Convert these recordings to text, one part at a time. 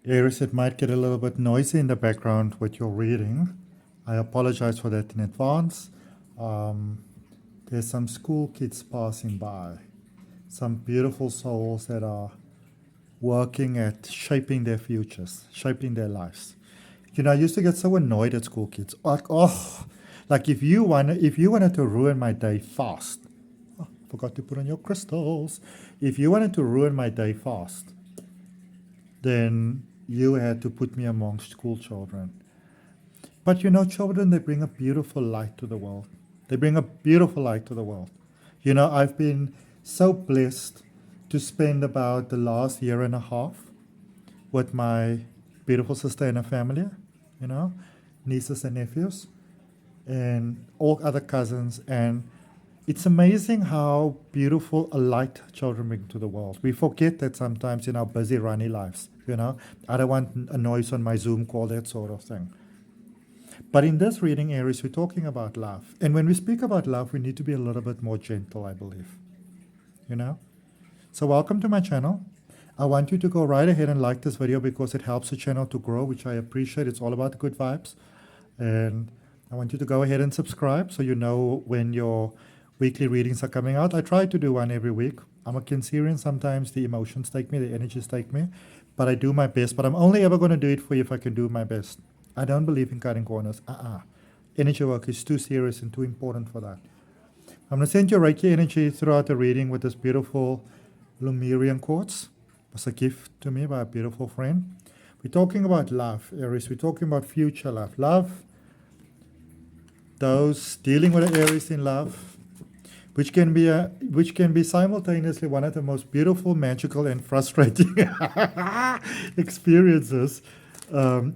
Aries, it might get a little bit noisy in the background with your reading. I apologize for that in advance. There's some school kids passing by, some beautiful souls that are working at shaping their futures, shaping their lives. You know, I used to get so annoyed at school kids. Like if you wanted to ruin my day fast, forgot to put on your crystals. If you wanted to ruin my day fast, then you had to put me amongst school children. But you know, children, they bring a beautiful light to the world. They bring a beautiful light to the world. You know, I've been so blessed to spend about the last year and a half with my beautiful sister and her family, you know, nieces and nephews, and all other cousins. And it's amazing how beautiful a light children bring to the world. We forget that sometimes in our busy, runny lives, you know. I don't want a noise on my Zoom call, that sort of thing. But in this reading, Aries, we're talking about love. And when we speak about love, we need to be a little bit more gentle, I believe. You know? So welcome to my channel. I want you to go right ahead and like this video because it helps the channel to grow, which I appreciate. It's all about good vibes. And I want you to go ahead and subscribe so you know when your weekly readings are coming out. I try to do one every week. I'm a Cancerian. Sometimes the emotions take me, the energies take me. But I do my best. But I'm only ever going to do it for you if I can do my best. I don't believe in cutting corners. Energy work is too serious and too important for that. I'm going to send you Reiki energy throughout the reading with this beautiful Lemurian quartz. It was a gift to me by a beautiful friend. We're talking about love, Aries. We're talking about future love. Love, those dealing with the Aries in love, which can be simultaneously one of the most beautiful, magical, and frustrating experiences.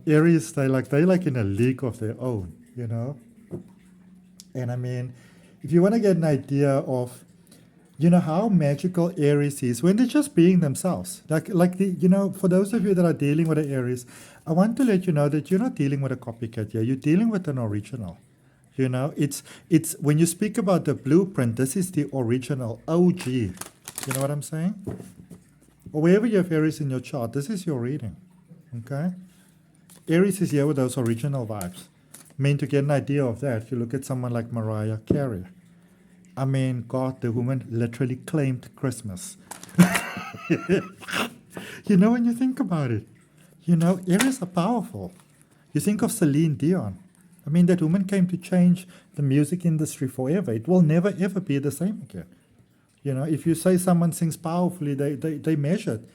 Aries, they like in a league of their own, you know. And I mean, if you want to get an idea of, you know, how magical Aries is when they're just being themselves, for those of you that are dealing with the Aries, I want to let you know that you're not dealing with a copycat here. You're dealing with an original. You know, it's when you speak about the blueprint, this is the original OG. You know what I'm saying? Or wherever you have Aries in your chart, this is your reading. Okay? Aries is here with those original vibes. I mean, to get an idea of that, you look at someone like Mariah Carey. I mean, God, the woman literally claimed Christmas. You know, when you think about it, you know, Aries are powerful. You think of Celine Dion. I mean, that woman came to change the music industry forever. It will never, ever be the same again. You know, if you say someone sings powerfully, they measure it.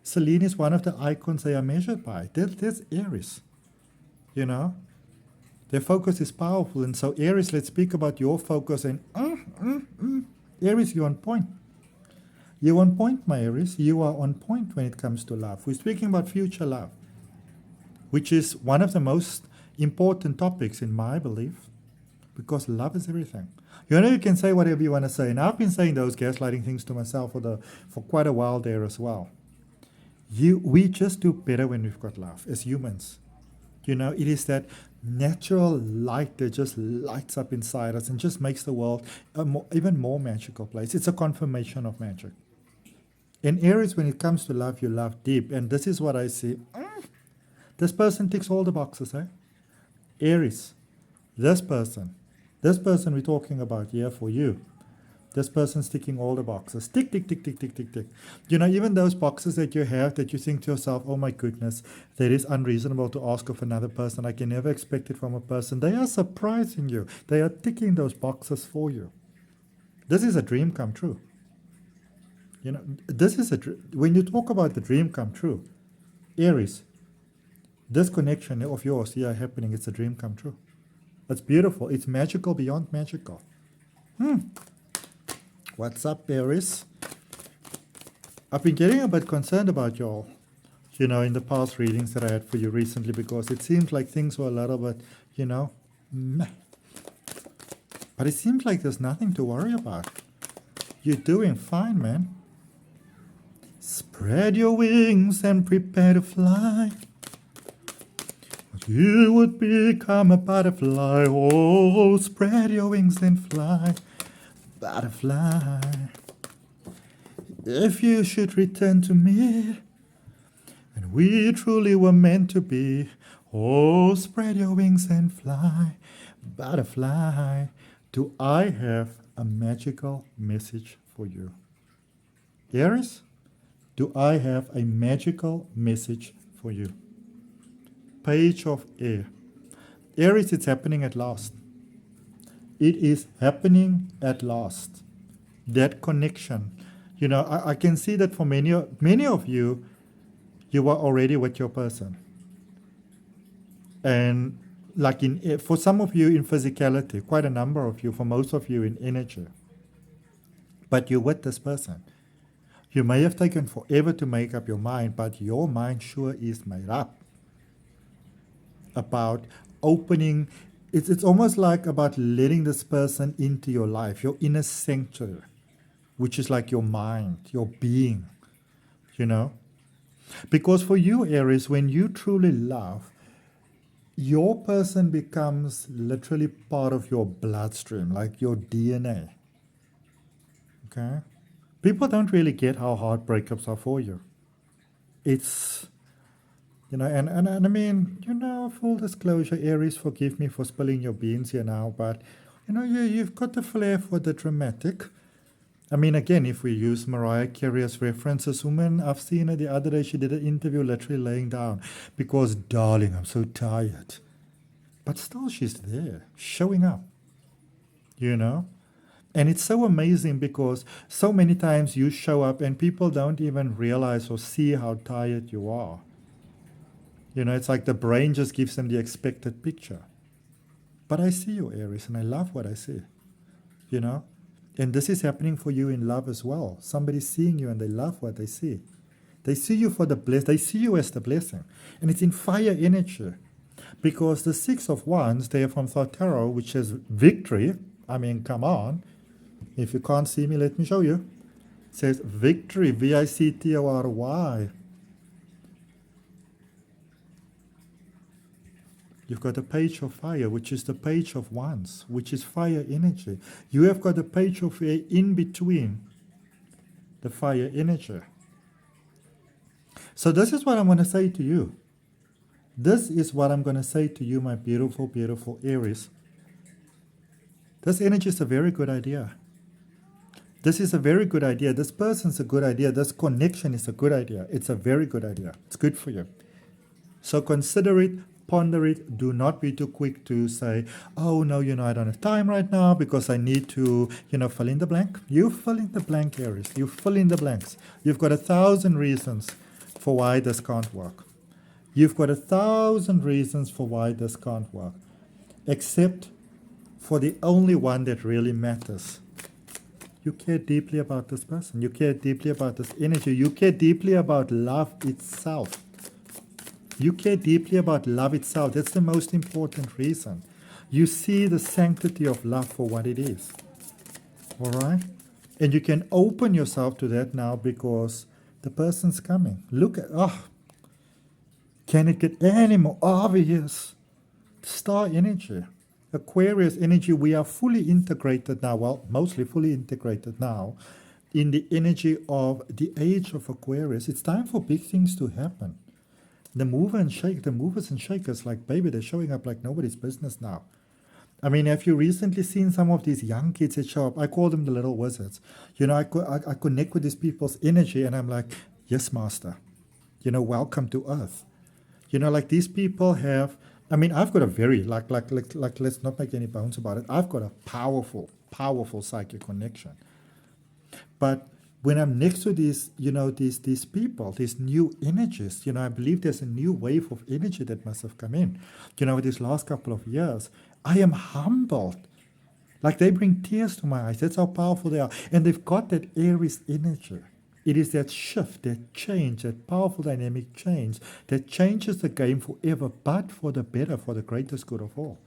Celine is one of the icons they are measured by. There's Aries, you know. Their focus is powerful. And so Aries, let's speak about your focus. And Aries, you're on point. You're on point, my Aries. You are on point when it comes to love. We're speaking about future love, which is one of the most important topics in my belief, because love is everything. You know, you can say whatever you want to say. And I've been saying those gaslighting things to myself for quite a while there as well. We just do better when we've got love as humans. You know, it is that natural light that just lights up inside us and just makes the world even more magical place. It's a confirmation of magic. In Aries, when it comes to love, you love deep. And this is what I see. This person ticks all the boxes, eh? Aries, this person we're talking about here for you. This person's ticking all the boxes. Tick, tick, tick, tick, tick, tick, tick. You know, even those boxes that you have that you think to yourself, oh my goodness, that is unreasonable to ask of another person. I can never expect it from a person. They are surprising you. They are ticking those boxes for you. This is a dream come true. You know, this is when you talk about the dream come true, Aries, this connection of yours here happening, it's a dream come true. It's beautiful. It's magical beyond magical. What's up, Aries? I've been getting a bit concerned about y'all, you know, in the past readings that I had for you recently, because it seems like things were a little bit, you know, meh. But it seems like there's nothing to worry about. You're doing fine, man. Spread your wings and prepare to fly. You would become a butterfly. Oh, spread your wings and fly. Butterfly. If you should return to me, And we truly were meant to be. Oh, spread your wings and fly, butterfly. Do I have a magical message for you? Aries, do I have a magical message for you? Page of air. Aries, it's happening at last. It is happening at last. That connection. You know, I can see that for many of you, you are already with your person. And like for some of you in physicality, quite a number of you, for most of you in energy. But you're with this person. You may have taken forever to make up your mind, but your mind sure is made up about opening. It's almost like about letting this person into your life, your inner sanctuary, which is like your mind, your being, you know. Because for you, Aries, when you truly love, your person becomes literally part of your bloodstream, like your DNA. Okay? People don't really get how hard breakups are for you. It's, you know, and I mean, you know, full disclosure, Aries, forgive me for spilling your beans here now, but, you know, you've got the flair for the dramatic. I mean, again, if we use Mariah Carey's references, woman, I've seen her the other day, she did an interview literally laying down because, darling, I'm so tired. But still she's there, showing up, you know? And it's so amazing because so many times you show up and people don't even realize or see how tired you are. You know, it's like the brain just gives them the expected picture. But I see you, Aries, and I love what I see, you know? And this is happening for you in love as well. Somebody's seeing you and they love what they see. They see you for the bless. They see you as the blessing. And it's in fire energy. Because the Six of Wands, they are from Thought Tarot, which says victory. I mean, come on. If you can't see me, let me show you. It says victory, V-I-C-T-O-R-Y. You've got a page of fire, which is the page of wands, which is fire energy. You have got a page of air in between the fire energy. So this is what I'm going to say to you. This is what I'm going to say to you, my beautiful, beautiful Aries. This energy is a very good idea. This is a very good idea. This person's a good idea. This connection is a good idea. It's a very good idea. It's good for you. So consider it, ponder it. Do not be too quick to say, oh, no, you know, I don't have time right now because I need to, you know, fill in the blank. You fill in the blank, Aries. You fill in the blanks. You've got 1,000 reasons for why this can't work. You've got 1,000 reasons for why this can't work, except for the only one that really matters. You care deeply about this person. You care deeply about this energy. You care deeply about love itself. You care deeply about love itself. That's the most important reason. You see the sanctity of love for what it is. All right? And you can open yourself to that now because the person's coming. Look at, can it get any more obvious? Star energy. Aquarius energy, we are fully integrated now, well, mostly fully integrated now, in the energy of the age of Aquarius. It's time for big things to happen. The movers and shakers, like, baby, they're showing up like nobody's business now. I mean, have you recently seen some of these young kids that show up? I call them the little wizards. You know, I connect with these people's energy and I'm like, yes, master. You know, welcome to Earth. You know, like these people have, I mean, I've got a very, like, let's not make any bones about it. I've got a powerful, powerful psychic connection. But when I'm next to these, you know, these people, these new energies, you know, I believe there's a new wave of energy that must have come in. You know, these last couple of years, I am humbled. Like they bring tears to my eyes. That's how powerful they are. And they've got that Aries energy. It is that shift, that change, that powerful dynamic change that changes the game forever, but for the better, for the greatest good of all.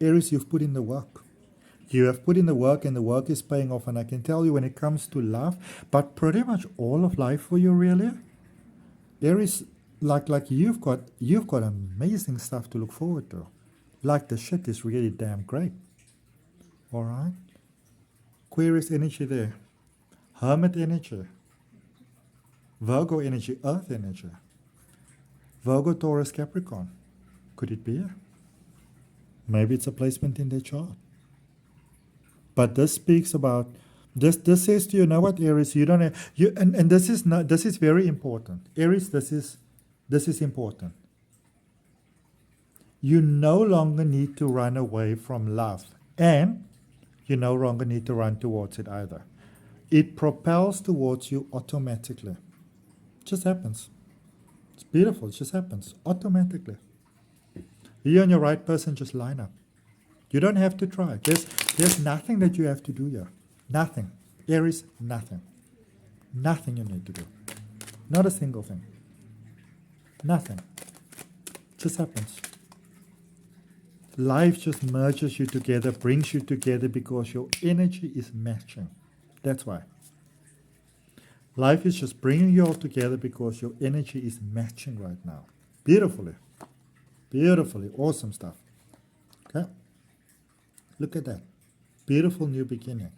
Aries, you've put in the work. You have put in the work and the work is paying off. And I can tell you when it comes to love, but pretty much all of life for you really, Aries, like you've got amazing stuff to look forward to. Like the shit is really damn great. All right? Aquarius energy there. Hermit energy. Virgo energy, earth energy. Virgo, Taurus, Capricorn. Could it be? Maybe it's a placement in their chart. But this speaks about this says to you, know what, Aries, you don't have, you and this is very important. Aries, this is important. You no longer need to run away from love, and you no longer need to run towards it either. It propels towards you automatically. It just happens. It's beautiful. It just happens automatically. You and your right person just line up. You don't have to try. There's nothing that you have to do here. Nothing. Aries, nothing. Nothing you need to do. Not a single thing. Nothing. It just happens. Life just merges you together, brings you together because your energy is matching. That's why. Life is just bringing you all together because your energy is matching right now. Beautifully. Beautifully. Awesome stuff. Okay? Look at that. Beautiful new beginning.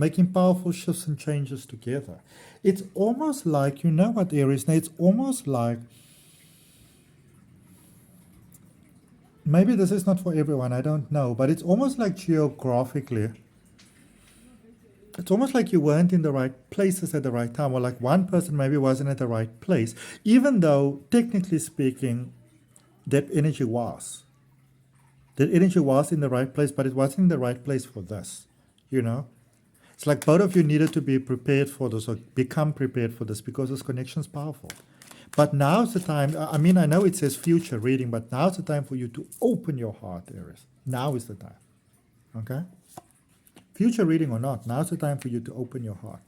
Making powerful shifts and changes together. It's almost like, you know what, Aries, now it's almost like, maybe this is not for everyone, I don't know, but it's almost like geographically, it's almost like you weren't in the right places at the right time, or like one person maybe wasn't at the right place, even though, technically speaking, that energy was. That energy was in the right place, but it wasn't in the right place for this, you know? It's like both of you needed to be prepared for this, or become prepared for this, because this connection is powerful. But now's the time, I mean, I know it says future reading, but now's the time for you to open your heart, Aries. Now is the time, okay? Future reading or not, now's the time for you to open your heart.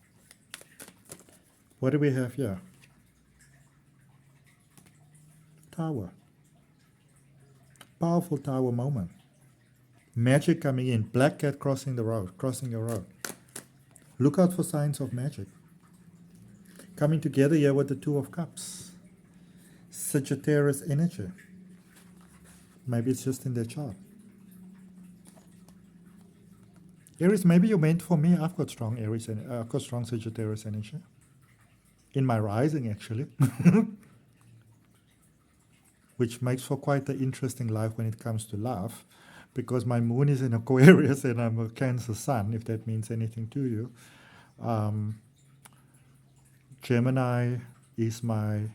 What do we have here? Tower. Powerful tower moment. Magic coming in. Black cat crossing the road, crossing your road. Look out for signs of magic. Coming together here with the Two of Cups. Sagittarius energy. Maybe it's just in their chart. Aries, maybe you're meant for me. I've got strong Aries, I've got strong Sagittarius energy. In my rising, actually. Which makes for quite an interesting life when it comes to love, because my moon is in Aquarius and I'm a Cancer sun, if that means anything to you. Gemini is my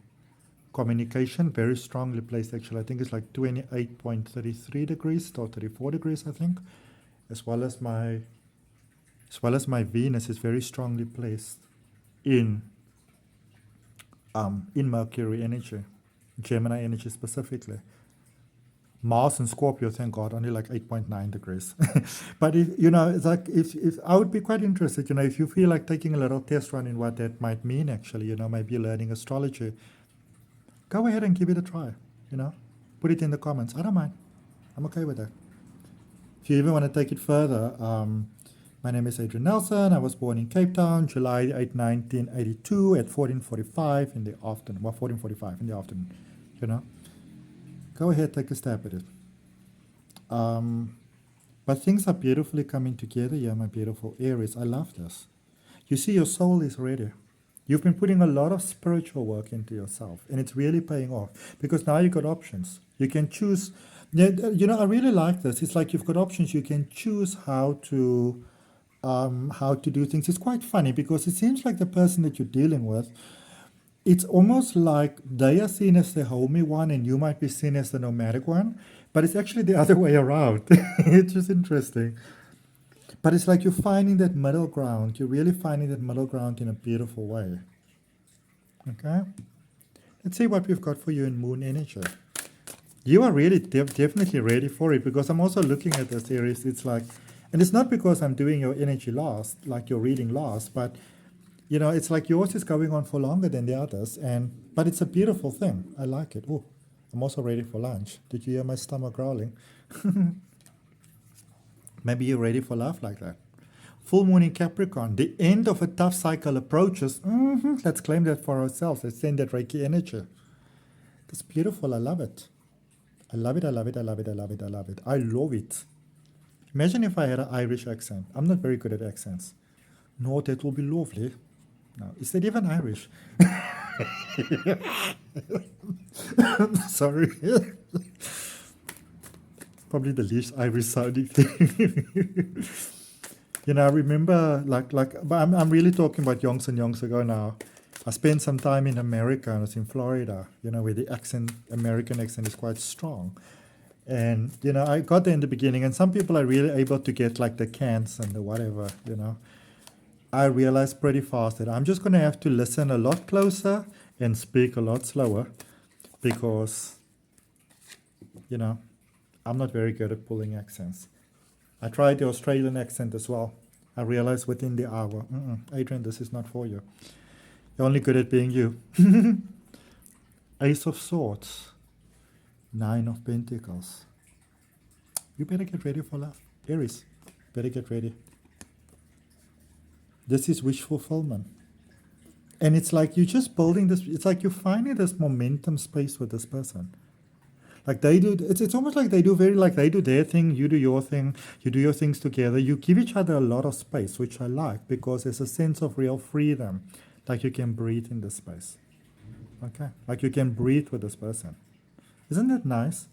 communication, very strongly placed actually. I think it's like 28.33 degrees or 34 degrees, I think. As well as my Venus is very strongly placed in Mercury energy. Gemini energy specifically. Mars and Scorpio, thank God, only like 8.9 degrees. But if you know, it's like if I would be quite interested, you know, if you feel like taking a little test run in what that might mean actually, you know, maybe learning astrology, go ahead and give it a try, you know. Put it in the comments. I don't mind. I'm okay with that. If you even want to take it further, my name is Adrian Nelson. I was born in Cape Town, July 8, 1982 at 14:45 in the afternoon. Well, 14:45 in the afternoon, you know. Go ahead, take a stab at it. But things are beautifully coming together here, my beautiful Aries. I love this. You see, your soul is ready. You've been putting a lot of spiritual work into yourself, and it's really paying off, because now you've got options. You can choose. You know, I really like this. It's like you've got options. You can choose how to do things. It's quite funny, because it seems like the person that you're dealing with, it's almost like they are seen as the homey one and you might be seen as the nomadic one, but it's actually the other way around. It's just interesting. But it's like you're finding that middle ground. You're really finding that middle ground in a beautiful way. Okay? Let's see what we've got for you in moon energy. You are really definitely ready for it, because I'm also looking at this series. It's like, and it's not because I'm doing your energy last, like your reading last, but you know, it's like yours is going on for longer than the others, but it's a beautiful thing. I like it. Oh, I'm also ready for lunch. Did you hear my stomach growling? Maybe you're ready for love like that. Full moon in Capricorn. The end of a tough cycle approaches. Let's claim that for ourselves. Let's send that Reiki energy. That's beautiful. I love it. I love it. I love it. I love it. I love it. I love it. I love it. Imagine if I had an Irish accent. I'm not very good at accents. No, that will be lovely. No, is that even Irish? Sorry. Probably the least Irish sounding thing. I remember, but I'm really talking about yonks and yonks ago now. I spent some time in America, and I was in Florida, where the American accent is quite strong. And, I got there in the beginning, and some people are really able to get like the cants and the whatever, I realized pretty fast that I'm just going to have to listen a lot closer and speak a lot slower because, I'm not very good at pulling accents. I tried the Australian accent as well. I realized within the hour, Adrian, this is not for you. You're only good at being you. Ace of Swords. 9 of Pentacles. You better get ready for love. Aries, better get ready. This is wish fulfillment. And it's like you're just building this, it's like you're finding this momentum space with this person. Like they do, it's almost like they do they do their thing, you do your thing, you do your things together. You give each other a lot of space, which I like because there's a sense of real freedom. Like you can breathe in this space. Okay? Like you can breathe with this person. Isn't that nice?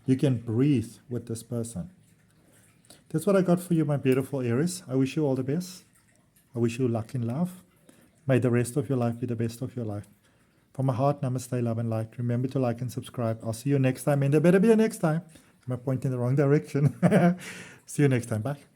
You can breathe with this person. That's what I got for you, my beautiful Aries. I wish you all the best. I wish you luck in love. May the rest of your life be the best of your life. From my heart, namaste, love and light. Remember to like and subscribe. I'll see you next time, and there better be a next time. I'm pointing in the wrong direction. See you next time. Bye.